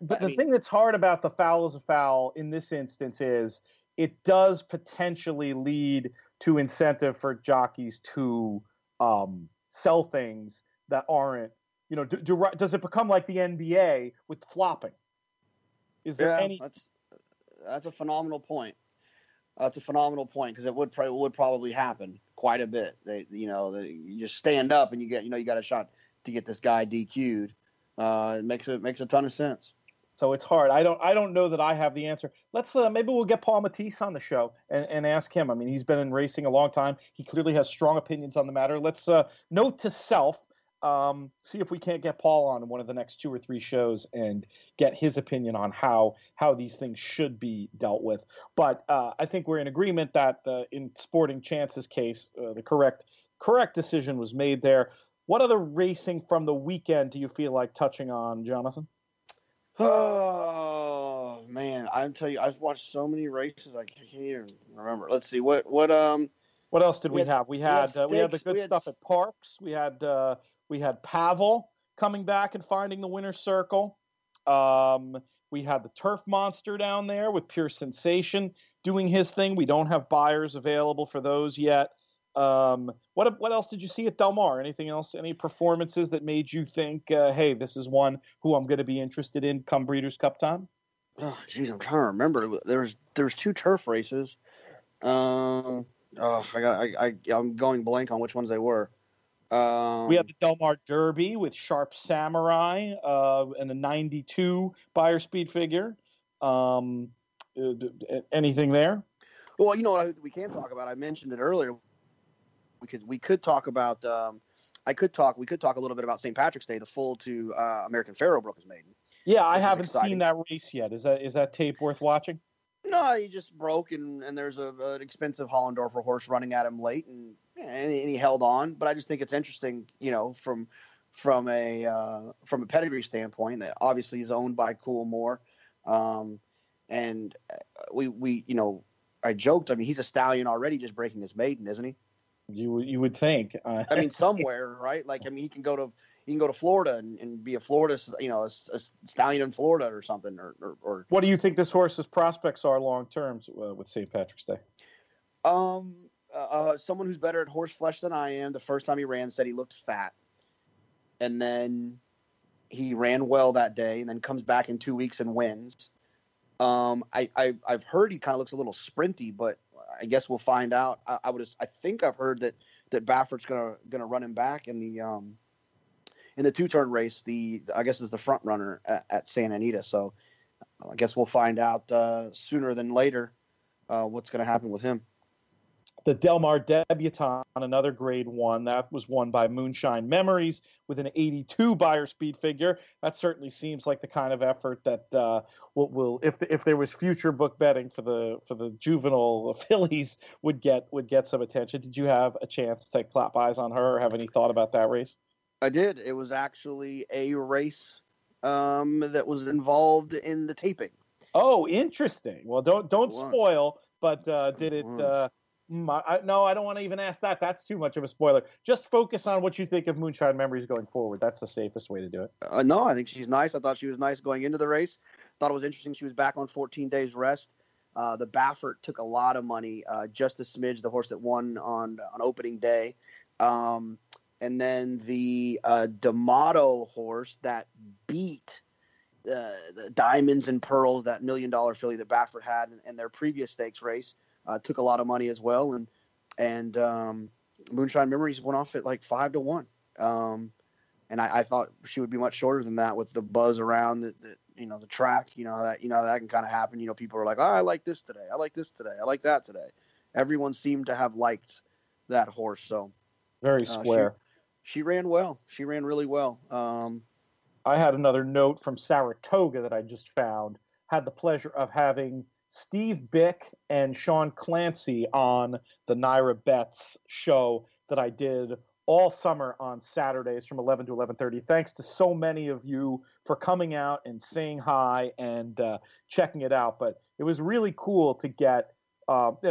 B: But the thing that's hard about the foul is a foul in this instance is it does potentially lead to incentive for jockeys to sell things that aren't. Does it become like the NBA with flopping? Is there any?
C: That's a phenomenal point. That's a phenomenal point because it would probably happen quite a bit. You just stand up and you got a shot to get this guy DQ'd. It makes a ton of sense.
B: So it's hard. I don't know that I have the answer. Let's maybe we'll get Paul Matisse on the show and ask him. I mean, he's been in racing a long time. He clearly has strong opinions on the matter. Let's note to self. See if we can't get Paul on in one of the next 2 or 3 shows and get his opinion on how these things should be dealt with. But I think we're in agreement that in Sporting Chance's case, the correct decision was made there. What other racing from the weekend do you feel like touching on, Jonathan?
C: Oh man, I'm telling you, I've watched so many races I can't even remember. Let's see what
B: else did we have? We had the good stuff at Parks. We had Pavel coming back and finding the winner's circle. We had the Turf Monster down there with Pure Sensation doing his thing. We don't have buyers available for those yet. What else did you see at Del Mar? Anything else? Any performances that made you think, hey, this is one who I'm going to be interested in come Breeders' Cup time?
C: Oh, geez, I'm trying to remember. There was 2 turf races. I'm going blank on which ones they were.
B: We had the Del Mar Derby with Sharp Samurai and the 92 buyer speed figure. Anything there?
C: Well, you know what we can talk about. I mentioned it earlier. We could talk about. We could talk a little bit about St. Patrick's Day, the full to American Pharaohbrook is maiden.
B: Yeah, I haven't seen that race yet. Is that tape worth watching?
C: No, he just broke, and there's an expensive Hollendorfer horse running at him late, and he held on. But I just think it's interesting, from a pedigree standpoint, that obviously is owned by Coolmore, and we I joked. I mean, he's a stallion already, just breaking his maiden, isn't he?
B: You would think.
C: I mean, somewhere, right? Like, I mean, he can go to Florida and be a Florida, a stallion in Florida or something. Or
B: what do you think this horse's prospects are long term with St. Patrick's Day?
C: Someone who's better at horse flesh than I am. The first time he ran, said he looked fat, and then he ran well that day, and then comes back in 2 weeks and wins. I've heard he kind of looks a little sprinty, but I guess we'll find out. I think I've heard that Baffert's gonna run him back in the 2-turn race. I guess is the front runner at Santa Anita. So I guess we'll find out sooner than later what's going to happen with him.
B: The Del Mar Debutante, another grade 1, that was won by Moonshine Memories with an 82 buyer speed figure. That certainly seems like the kind of effort that will if there was future book betting for the juvenile fillies would get some attention. Did you have a chance to clap eyes on her or have any thought about that race?
C: I did. It was actually a race that was involved in the taping.
B: Oh, interesting. Well, don't spoil, but did it? No, I don't want to even ask that. That's too much of a spoiler. Just focus on what you think of Moonshine Memories going forward. That's the safest way to do it.
C: No, I think she's nice. I thought she was nice going into the race. Thought it was interesting. She was back on 14 days rest. The Baffert took a lot of money, just a smidge, the horse that won on opening day. And then the D'Amato horse that beat the Diamonds and Pearls, that $1 million filly that Baffert had in their previous stakes race, took a lot of money as well. And Moonshine Memories went off at like 5-1. And I thought she would be much shorter than that with the buzz around the track. That can kind of happen. People are like, oh, I like this today. I like this today. I like that today. Everyone seemed to have liked that horse. So
B: very square.
C: She ran well. She ran really well.
B: I had another note from Saratoga that I just found. Had the pleasure of having Steve Bick and Sean Clancy on the Naira Bets show that I did all summer on Saturdays from 11 to 11:30. Thanks to so many of you for coming out and saying hi and checking it out. But it was really cool to get,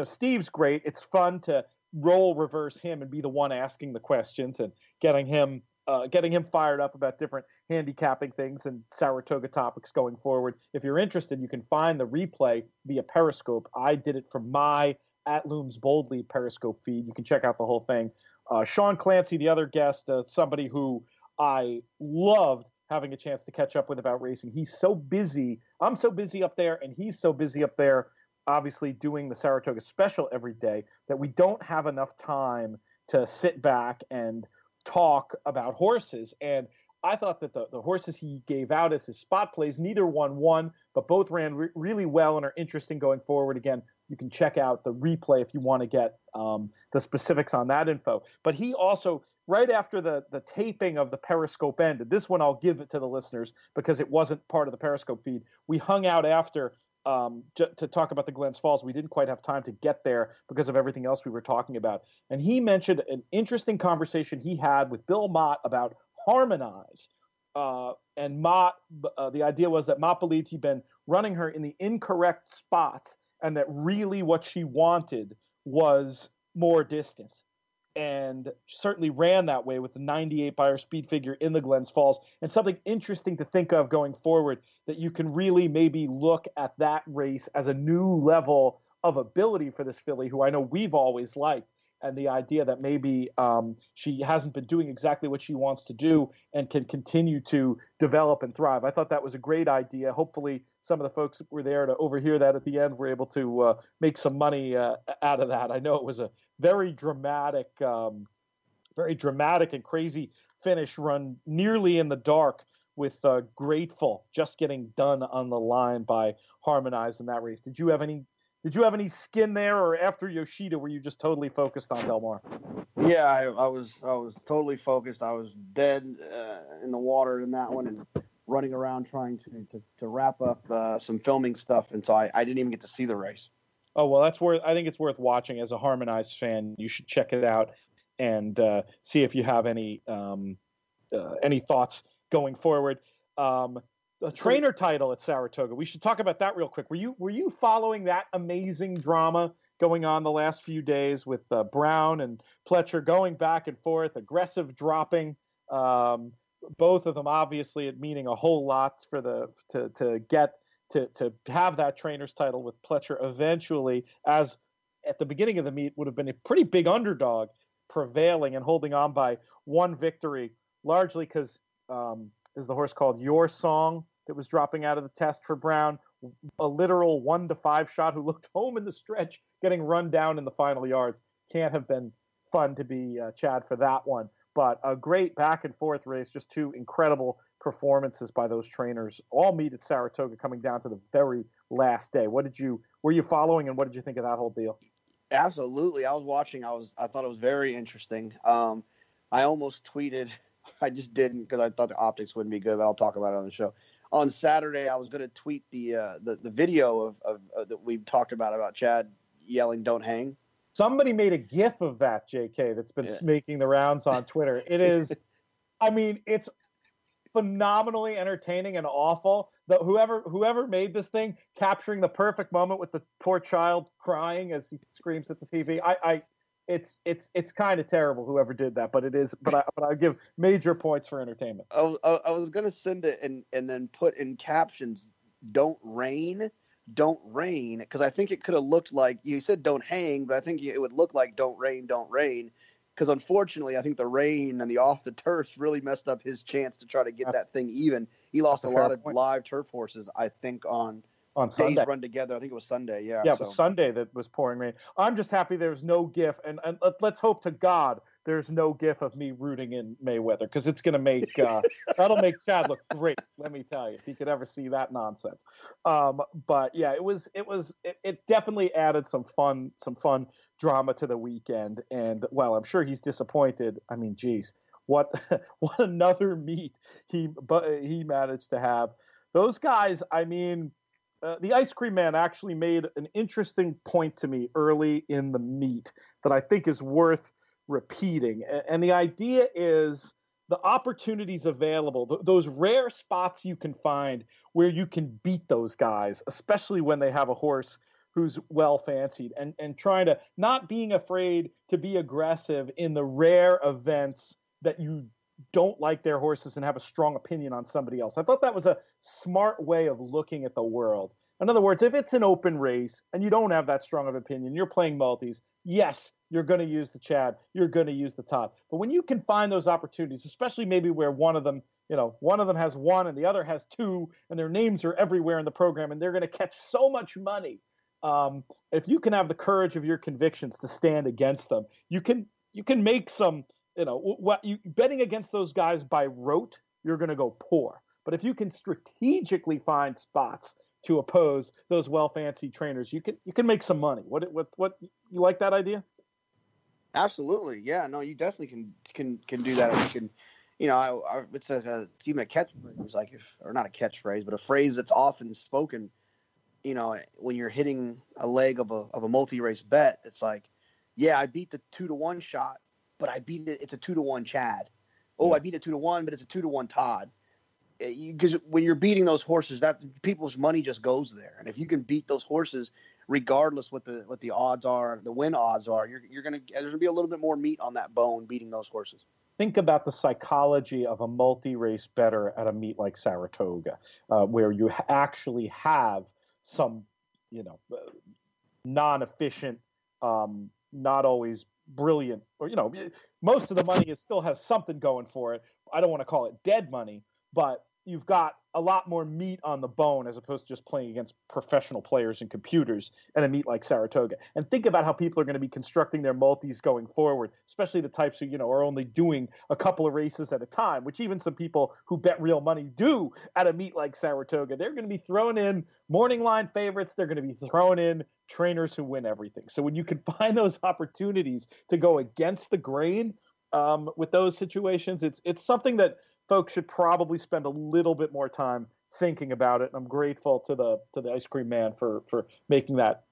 B: Steve's great. It's fun to role reverse him and be the one asking the questions and getting him fired up about different handicapping things and Saratoga topics going forward. If you're interested, you can find the replay via Periscope. I did it from my At Looms Boldly Periscope feed. You can check out the whole thing. Sean Clancy, the other guest, somebody who I loved having a chance to catch up with about racing. He's so busy. I'm so busy up there, and he's so busy up there, obviously doing the Saratoga special every day, that we don't have enough time to sit back and talk about horses. And I thought that the horses he gave out as his spot plays, neither one won, but both ran really well and are interesting going forward. Again, you can check out the replay if you want to get the specifics on that info. But he also right after the taping of the Periscope ended. This one I'll give it to the listeners because it wasn't part of the Periscope feed. We hung out after to talk about the Glens Falls. We didn't quite have time to get there because of everything else we were talking about. And he mentioned an interesting conversation he had with Bill Mott about Harmonize. And Mott, the idea was that Mott believed he'd been running her in the incorrect spots and that really what she wanted was more distance. And certainly ran that way with the 98 by her speed figure in the Glens Falls. And something interesting to think of going forward, that you can really maybe look at that race as a new level of ability for this filly, who I know we've always liked. And the idea that maybe she hasn't been doing exactly what she wants to do and can continue to develop and thrive. I thought that was a great idea. Hopefully some of the folks that were there to overhear that at the end were able to make some money out of that. I know it was a very dramatic and crazy finish, run nearly in the dark with Grateful just getting done on the line by Harmonize in that race. Did you have any skin there, or after Yoshida were you just totally focused on Del Mar?
C: Yeah, I was totally focused. I was dead in the water in that one and running around trying to wrap up some filming stuff, and so I didn't even get to see the race.
B: Oh, well, I think it's worth watching. As a Harmonize fan, you should check it out and see if you have any thoughts going forward. The trainer title at Saratoga. We should talk about that real quick. Were you following that amazing drama going on the last few days with Brown and Pletcher going back and forth, aggressive dropping, both of them obviously meaning a whole lot for to have that trainer's title, with Pletcher eventually, as at the beginning of the meet would have been a pretty big underdog, prevailing and holding on by one victory, largely because is the horse called Your Song that was dropping out of the test for Brown, a literal 1-5 shot who looked home in the stretch, getting run down in the final yards. Can't have been fun to be Chad for that one, but a great back and forth race. Just two incredible performances by those trainers, all meet at Saratoga coming down to the very last day. Were you following, and what did you think of that whole deal?
C: Absolutely. I was watching. I thought it was very interesting. I almost tweeted, I just didn't because I thought the optics wouldn't be good, but I'll talk about it on the show. On Saturday, I was going to tweet the video of that we've talked about Chad yelling, "Don't hang."
B: Somebody made a GIF of that, JK, that's been making the rounds on Twitter. It is, I mean, it's phenomenally entertaining and awful. Whoever made this thing, capturing the perfect moment with the poor child crying as he screams at the TV. It's kind of terrible, whoever did that, but I give major points for entertainment.
C: I was gonna send it and then put in captions, "Don't rain," because I think it could have looked like you said "don't hang," but I think it would look like "don't rain," because unfortunately I think the rain and the off the turf really messed up his chance to try to get that thing even. He lost a lot of live turf horses, I think, on Sunday. Days run together. I think it was Sunday. Yeah,
B: it was Sunday that was pouring rain. I'm just happy there's no GIF, and let's hope to God there's no GIF of me rooting in Mayweather, because it's going to make that'll make Chad look great. Let me tell you, if he could ever see that nonsense. But yeah, it definitely added some fun drama to the weekend. And while I'm sure he's disappointed, I mean, geez, what another meet he managed to have. Those guys, I mean. The Ice Cream Man actually made an interesting point to me early in the meet that I think is worth repeating. And the idea is the opportunities available, those rare spots you can find where you can beat those guys, especially when they have a horse who's well fancied, and trying to not being afraid to be aggressive in the rare events that you don't like their horses and have a strong opinion on somebody else. I thought that was a smart way of looking at the world. In other words, if it's an open race and you don't have that strong of opinion, you're playing multis, yes, you're going to use the Chad, you're going to use the top. But when you can find those opportunities, especially maybe where one of them has one and the other has two, and their names are everywhere in the program and they're going to catch so much money. If you can have the courage of your convictions to stand against them, you can make some, betting against those guys by rote, you're going to go poor. But if you can strategically find spots to oppose those well-fancied trainers, you can make some money. What you like that idea?
C: Absolutely, yeah. No, you definitely can do that. You can, it's even a catchphrase, like or not a catchphrase, but a phrase that's often spoken. When you're hitting a leg of a multi-race bet, it's like, yeah, I beat the 2-1 shot, but I beat it. It's a 2-1 Chad. Oh, yeah. I beat it 2-1, but it's a 2-1 Todd. Because when you're beating those horses, that people's money just goes there. And if you can beat those horses, regardless what the odds are, the win odds are, there's gonna be a little bit more meat on that bone beating those horses.
B: Think about the psychology of a multi-race bettor at a meet like Saratoga, where you actually have some, non-efficient, not always brilliant, or most of the money still has something going for it. I don't want to call it dead money, but you've got a lot more meat on the bone as opposed to just playing against professional players and computers at a meet like Saratoga. And think about how people are going to be constructing their multis going forward, especially the types who, are only doing a couple of races at a time, which even some people who bet real money do at a meet like Saratoga. They're going to be throwing in morning line favorites. They're going to be throwing in trainers who win everything. So when you can find those opportunities to go against the grain with those situations, it's something that folks should probably spend a little bit more time thinking about it. And I'm grateful to the ice cream man for making that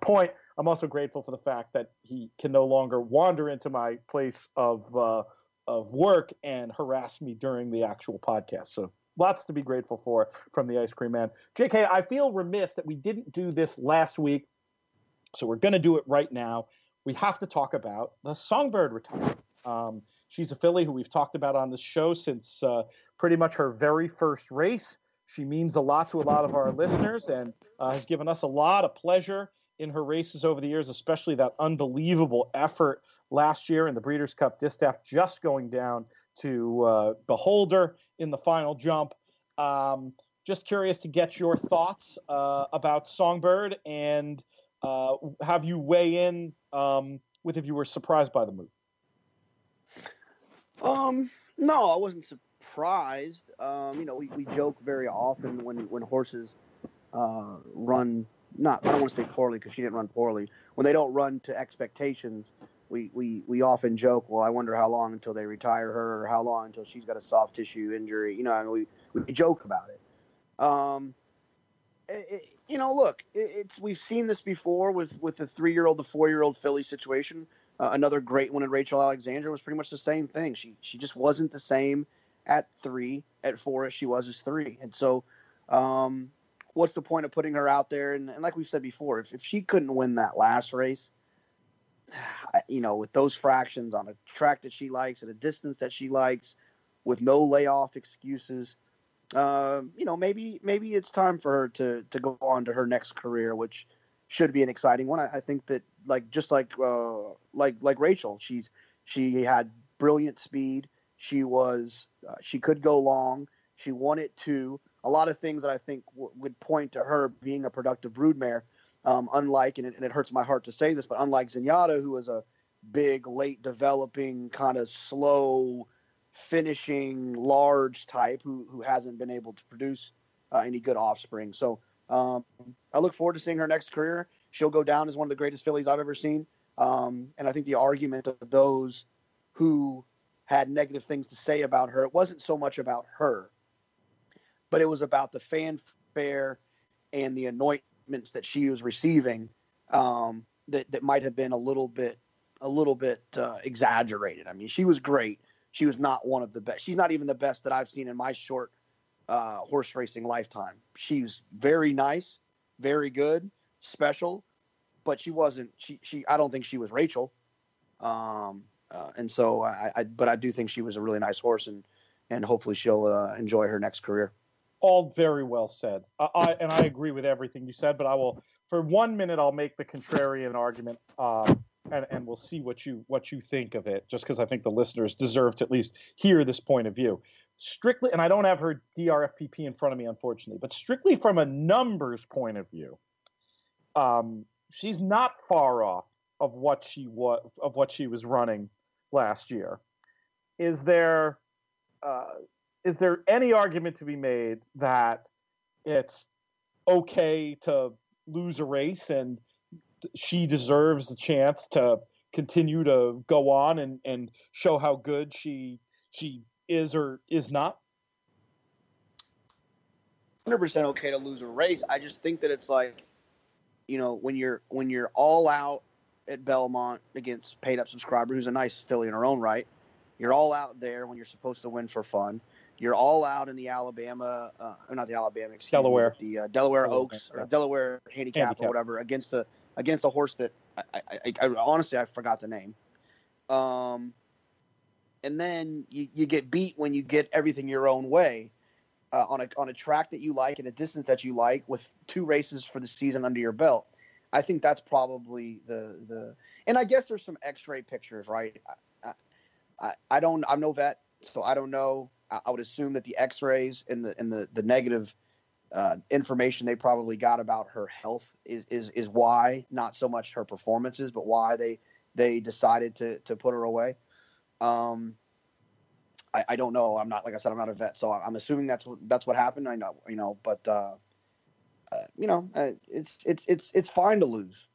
B: point. I'm also grateful for the fact that he can no longer wander into my place of work and harass me during the actual podcast. So lots to be grateful for from the ice cream man. JK, I feel remiss that we didn't do this last week, so we're going to do it right now. We have to talk about the Songbird retirement. She's a filly who we've talked about on this show since pretty much her very first race. She means a lot to a lot of our listeners and has given us a lot of pleasure in her races over the years, especially that unbelievable effort last year in the Breeders' Cup Distaff, just going down to Beholder in the final jump. Just curious to get your thoughts about Songbird and have you weigh in with if you were surprised by the move.
C: No, I wasn't surprised. We joke very often when horses run, I don't want to say poorly because she didn't run poorly. When they don't run to expectations, we often joke, well, I wonder how long until they retire her or how long until she's got a soft tissue injury. We joke about it. Look, we've seen this before with the 3-year-old, the 4-year-old filly situation. Another great one in Rachel Alexandra was pretty much the same thing. She just wasn't the same at 4 as she was as 3. And so what's the point of putting her out there? And like we've said before, if she couldn't win that last race, with those fractions on a track that she likes, at a distance that she likes, with no layoff excuses, maybe it's time for her to go on to her next career, which should be an exciting one. I think that like Rachel, she had brilliant speed. She could go long. She won it too. A lot of things that I think would point to her being a productive broodmare. Unlike, and it hurts my heart to say this, but unlike Zenyatta, who was a big, late developing, kind of slow finishing, large type who hasn't been able to produce any good offspring. So I look forward to seeing her next career. She'll go down as one of the greatest fillies I've ever seen. And I think the argument of those who had negative things to say about her, it wasn't so much about her, but it was about the fanfare and the anointments that she was receiving that might have been a little bit exaggerated. I mean, she was great. She was not one of the best. She's not even the best that I've seen in my short horse racing lifetime. She's very nice, very good, special, but she wasn't. I don't think she was Rachel. And so but I do think she was a really nice horse, and hopefully she'll enjoy her next career.
B: All very well said. I agree with everything you said, but I will, for 1 minute, I'll make the contrarian argument, and we'll see what you think of it, just because I think the listeners deserve to at least hear this point of view. Strictly, and I don't have her DRFPP in front of me, unfortunately, but strictly from a numbers point of view, she's not far off of what she was running last year. Is there any argument to be made that it's okay to lose a race and she deserves a chance to continue to go on and show how good she is or is not?
C: 100% okay to lose a race. I just think that it's like, when you're all out at Belmont against Paid Up Subscriber, who's a nice filly in her own right. You're all out there when you're supposed to win for fun. You're all out in the Alabama, not the Alabama,
B: Delaware.
C: The Delaware Oaks or Delaware handicap or whatever against a horse that I honestly I forgot the name. And then you get beat when you get everything your own way on a track that you like and a distance that you like with 2 races for the season under your belt. I think that's probably the and I guess there's some X-ray pictures, right? I'm no vet, so I don't know. I would assume that the X-rays and the negative information they probably got about her health is why, not so much her performances, but why they decided to put her away. I don't know. I'm not, like I said, I'm not a vet, so I'm assuming that's what happened. I know, but it's fine to lose.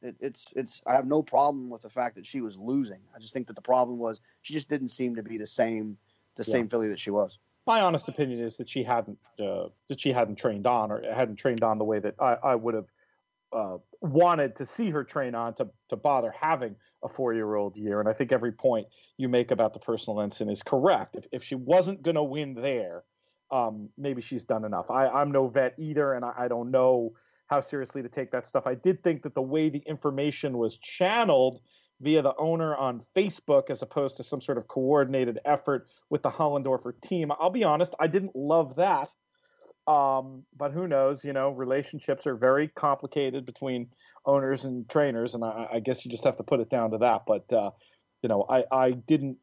C: I have no problem with the fact that she was losing. I just think that the problem was she just didn't seem to be the same filly that she was.
B: My honest opinion is that she hadn't trained on, or hadn't trained on the way that I would have wanted to see her train on to bother having a 4-year-old year. And I think every point you make about the personal ensign is correct. If she wasn't going to win there, maybe she's done enough. I'm no vet either, and I don't know how seriously to take that stuff. I did think that the way the information was channeled via the owner on Facebook, as opposed to some sort of coordinated effort with the Hollendorfer team, I'll be honest, I didn't love that. But who knows? Relationships are very complicated between owners and trainers, and I guess you just have to put it down to that. But I didn't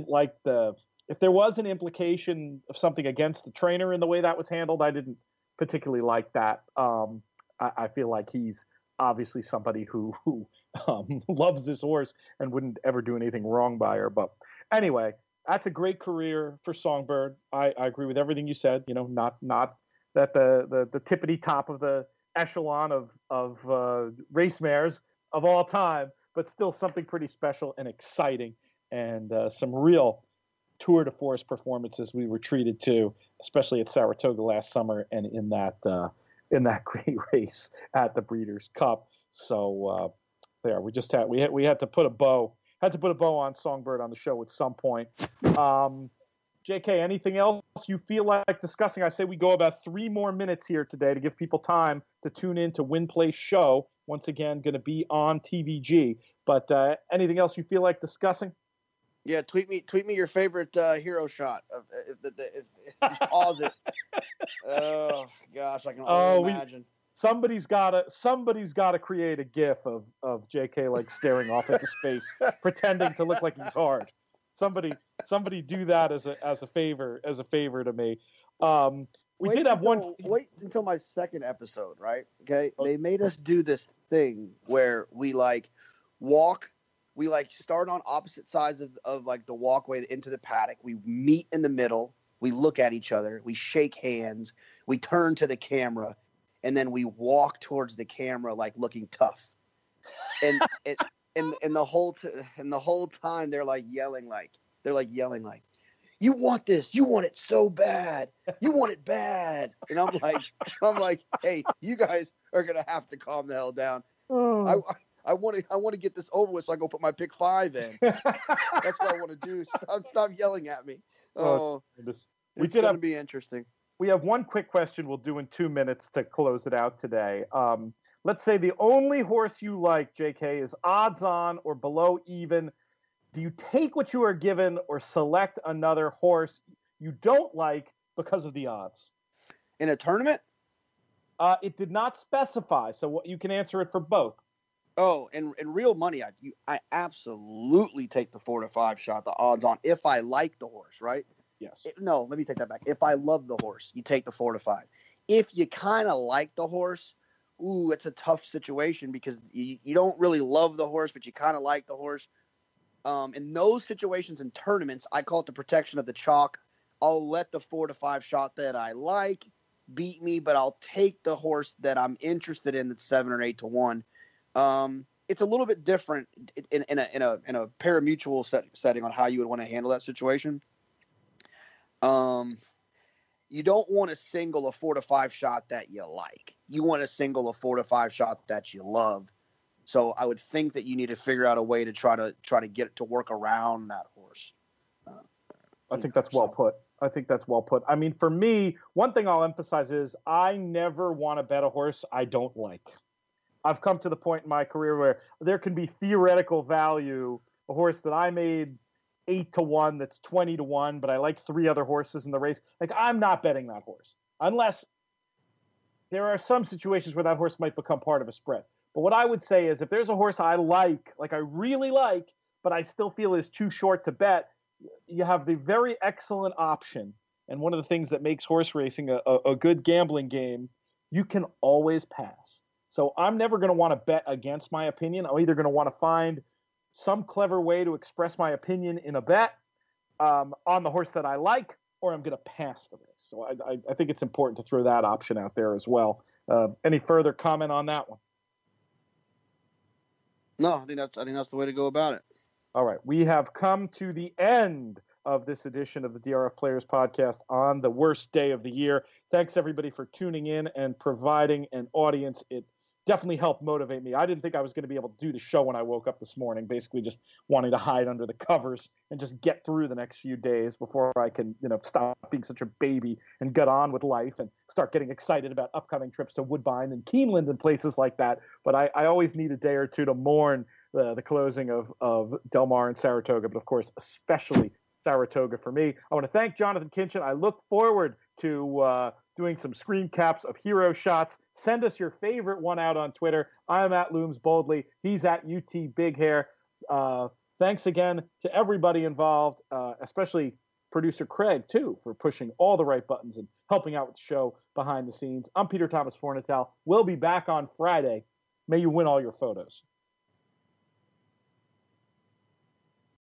B: like if there was an implication of something against the trainer in the way that was handled, I didn't particularly like that. I feel like he's obviously somebody who loves this horse and wouldn't ever do anything wrong by her. But anyway, that's a great career for Songbird. I agree with everything you said. Not that the tippity top of the echelon of race mares of all time, but still something pretty special and exciting, and some real tour de force performances we were treated to, especially at Saratoga last summer and in that great race at the Breeders' Cup. So there, we had to put a bow on Songbird on the show at some point. JK, anything else you feel like discussing? I say we go about 3 more minutes here today to give people time to tune in to Win Play Show. Once again, going to be on TVG. But anything else you feel like discussing?
C: Yeah, tweet me your favorite hero shot. If you pause it. Oh gosh, I can only imagine.
B: Somebody's got to create a GIF of JK like staring off into space, pretending to look like he's hard. Somebody do that as a favor to me.
C: Wait until my second episode, right? Okay, they made us do this thing where we start on opposite sides of like the walkway into the paddock. We meet in the middle. We look at each other. We shake hands. We turn to the camera, and then we walk towards the camera like looking tough. And the whole time they're yelling like, you want this, you want it so bad, you want it bad. And I'm like, hey, you guys are gonna have to calm the hell down.
B: Oh.
C: I want to get this over with so I can go put my pick 5 in. That's what I want to do. Stop yelling at me. It's going to be interesting.
B: We have one quick question we'll do in 2 minutes to close it out today. Let's say the only horse you like, JK, is odds on or below even. Do you take what you are given or select another horse you don't like because of the odds?
C: In a tournament?
B: It did not specify, so you can answer it for both.
C: Oh, and real money, I absolutely take the 4 to 5 shot, the odds on, if I like the horse, right?
B: Yes.
C: No, let me take that back. If I love the horse, you take the 4 to 5. If you kind of like the horse, it's a tough situation because you don't really love the horse, but you kind of like the horse. In those situations in tournaments, I call it the protection of the chalk. I'll let the 4 to 5 shot that I like beat me, but I'll take the horse that I'm interested in that's 7 or 8 to 1. it's a little bit different in a pari-mutuel setting on how you would want to handle that situation. You don't want to single a 4 to 5 shot that you like. You want to single a 4 to 5 shot that you love. So I would think that you need to figure out a way to try to get it to work around that horse.
B: I think that's well put. I mean, for me, one thing I'll emphasize is I never want to bet a horse I don't like. I've come to the point in my career where there can be theoretical value, a horse that I made 8-1 that's 20-1, but I like 3 other horses in the race. Like, I'm not betting that horse unless there are some situations where that horse might become part of a spread. But what I would say is if there's a horse I like I really like, but I still feel is too short to bet, you have the very excellent option. And one of the things that makes horse racing a good gambling game, you can always pass. So I'm never going to want to bet against my opinion. I'm either going to want to find some clever way to express my opinion in a bet on the horse that I like, or I'm going to pass the race. So I think it's important to throw that option out there as well. Any further comment on that one?
C: No, I think that's the way to go about it.
B: All right, we have come to the end of this edition of the DRF Players Podcast on the worst day of the year. Thanks everybody for tuning in and providing an audience. It definitely helped motivate me. I didn't think I was going to be able to do the show when I woke up this morning, basically just wanting to hide under the covers and just get through the next few days before I can, stop being such a baby and get on with life and start getting excited about upcoming trips to Woodbine and Keeneland and places like that. But I always need a day or two to mourn the closing of Del Mar and Saratoga, but of course, especially Saratoga for me. I want to thank Jonathan Kinchin. I look forward to doing some screen caps of hero shots. Send us your favorite one out on Twitter. I'm at Looms Boldly. He's at UT Big Hair. Thanks again to everybody involved, especially producer Craig, too, for pushing all the right buttons and helping out with the show behind the scenes. I'm Peter Thomas Fornatel. We'll be back on Friday. May you win all your photos.